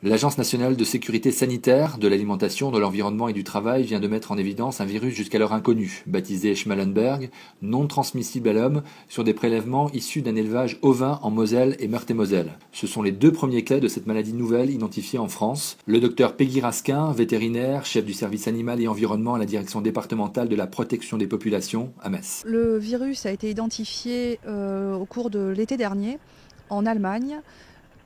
L'Agence nationale de sécurité sanitaire de l'alimentation, de l'environnement et du travail vient de mettre en évidence un virus jusqu'alors inconnu, baptisé Schmallenberg, non transmissible à l'homme, sur des prélèvements issus d'un élevage ovin en Moselle et Meurthe-et-Moselle. Ce sont les 2 premiers cas de cette maladie nouvelle identifiée en France. Le docteur Peggy Raskin, vétérinaire, chef du service animal et environnement à la direction départementale de la protection des populations à Metz. Le virus a été identifié au cours de l'été dernier en Allemagne,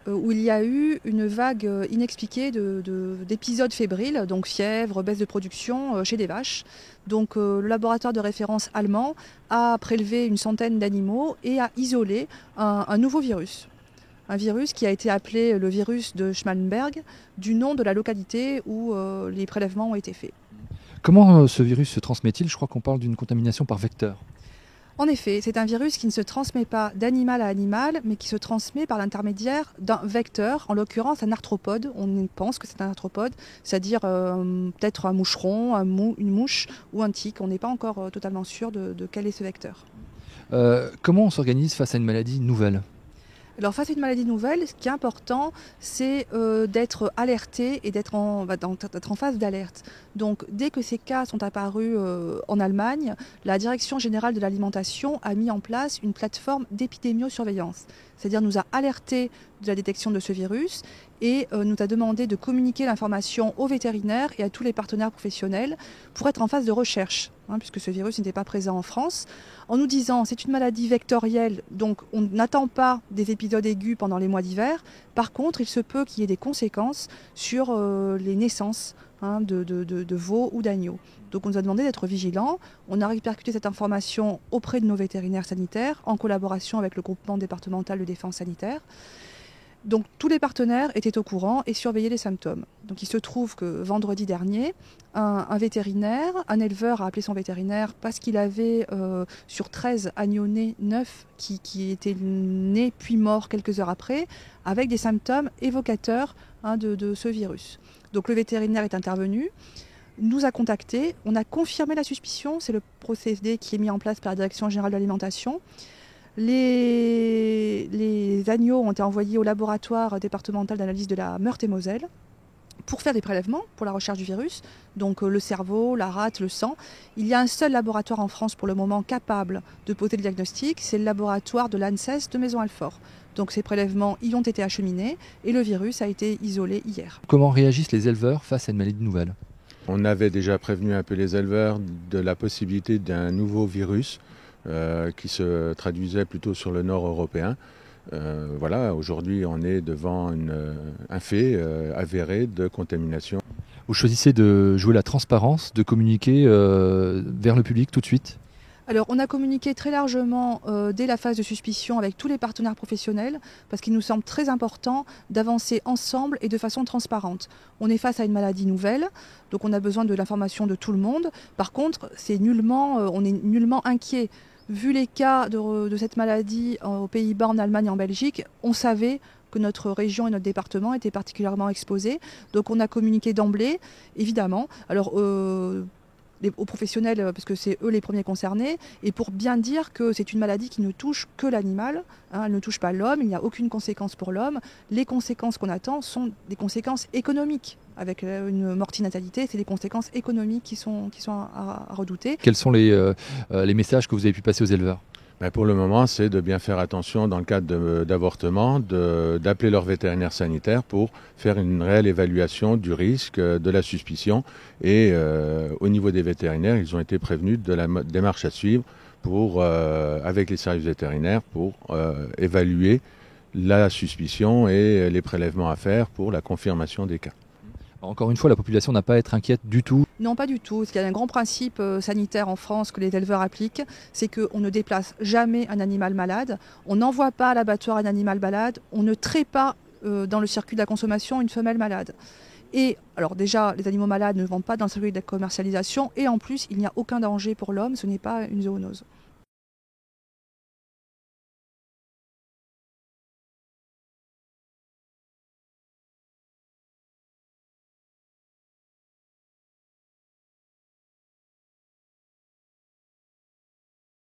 où il y a eu une vague inexpliquée d'épisodes fébriles, donc fièvre, baisse de production chez des vaches. Donc le laboratoire de référence allemand a prélevé une centaine d'animaux et a isolé un nouveau virus. Un virus qui a été appelé le virus de Schmallenberg, du nom de la localité où les prélèvements ont été faits. Comment ce virus se transmet-il? Je crois qu'on parle d'une contamination par vecteur. En effet, c'est un virus qui ne se transmet pas d'animal à animal, mais qui se transmet par l'intermédiaire d'un vecteur, en l'occurrence un arthropode. On pense que c'est un arthropode, c'est-à-dire peut-être un moucheron, une mouche ou un tic. On n'est pas encore totalement sûr de quel est ce vecteur. Comment on s'organise face à une maladie nouvelle? Alors face à une maladie nouvelle, ce qui est important, c'est d'être alerté et d'être en phase d'alerte. Donc dès que ces cas sont apparus en Allemagne, la Direction générale de l'alimentation a mis en place une plateforme d'épidémiosurveillance. C'est-à-dire nous a alertés de la détection de ce virus et nous a demandé de communiquer l'information aux vétérinaires et à tous les partenaires professionnels pour être en phase de recherche, puisque ce virus n'était pas présent en France, en nous disant c'est une maladie vectorielle, donc on n'attend pas des épisodes aigus pendant les mois d'hiver. Par contre, il se peut qu'il y ait des conséquences sur les naissances de veaux ou d'agneaux. Donc on nous a demandé d'être vigilants. On a répercuté cette information auprès de nos vétérinaires sanitaires en collaboration avec le groupement départemental de défense sanitaire. Donc tous les partenaires étaient au courant et surveillaient les symptômes. Donc il se trouve que vendredi dernier, un vétérinaire, un éleveur a appelé son vétérinaire parce qu'il avait sur 13 agneaux nés 9 qui étaient nés puis morts quelques heures après, avec des symptômes évocateurs de ce virus. Donc le vétérinaire est intervenu, nous a contactés, on a confirmé la suspicion, c'est le procédé qui est mis en place par la Direction générale de l'alimentation. Les agneaux ont été envoyés au laboratoire départemental d'analyse de la Meurthe-et-Moselle pour faire des prélèvements pour la recherche du virus, donc le cerveau, la rate, le sang. Il y a un seul laboratoire en France pour le moment capable de poser le diagnostic, c'est le laboratoire de l'ANSES de Maisons-Alfort. Donc ces prélèvements y ont été acheminés et le virus a été isolé hier. Comment réagissent les éleveurs face à une maladie nouvelle? On avait déjà prévenu un peu les éleveurs de la possibilité d'un nouveau virus qui se traduisait plutôt sur le nord européen. Voilà, aujourd'hui on est devant un fait avéré de contamination. Vous choisissez de jouer la transparence, de communiquer vers le public tout de suite? Alors on a communiqué très largement dès la phase de suspicion avec tous les partenaires professionnels parce qu'il nous semble très important d'avancer ensemble et de façon transparente. On est face à une maladie nouvelle, donc on a besoin de l'information de tout le monde. Par contre, on est nullement inquiet. Vu les cas de cette maladie aux Pays-Bas, en Allemagne et en Belgique, on savait que notre région et notre département étaient particulièrement exposés. Donc on a communiqué d'emblée, évidemment. Alors aux professionnels, parce que c'est eux les premiers concernés, et pour bien dire que c'est une maladie qui ne touche que l'animal, elle ne touche pas l'homme, il n'y a aucune conséquence pour l'homme. Les conséquences qu'on attend sont des conséquences économiques. Avec une mortinatalité, c'est des conséquences économiques qui sont à redouter. Quels sont les messages que vous avez pu passer aux éleveurs? Pour le moment, c'est de bien faire attention dans le cadre d'avortement, d'appeler leur vétérinaire sanitaire pour faire une réelle évaluation du risque, de la suspicion. Et au niveau des vétérinaires, ils ont été prévenus de la démarche à suivre avec les services vétérinaires pour évaluer la suspicion et les prélèvements à faire pour la confirmation des cas. Encore une fois, la population n'a pas à être inquiète du tout? Non, pas du tout. Il y a un grand principe sanitaire en France que les éleveurs appliquent, c'est qu'on ne déplace jamais un animal malade, on n'envoie pas à l'abattoir un animal malade, on ne traite pas dans le circuit de la consommation une femelle malade. Et alors déjà, les animaux malades ne vont pas dans le circuit de la commercialisation et en plus, il n'y a aucun danger pour l'homme, ce n'est pas une zoonose.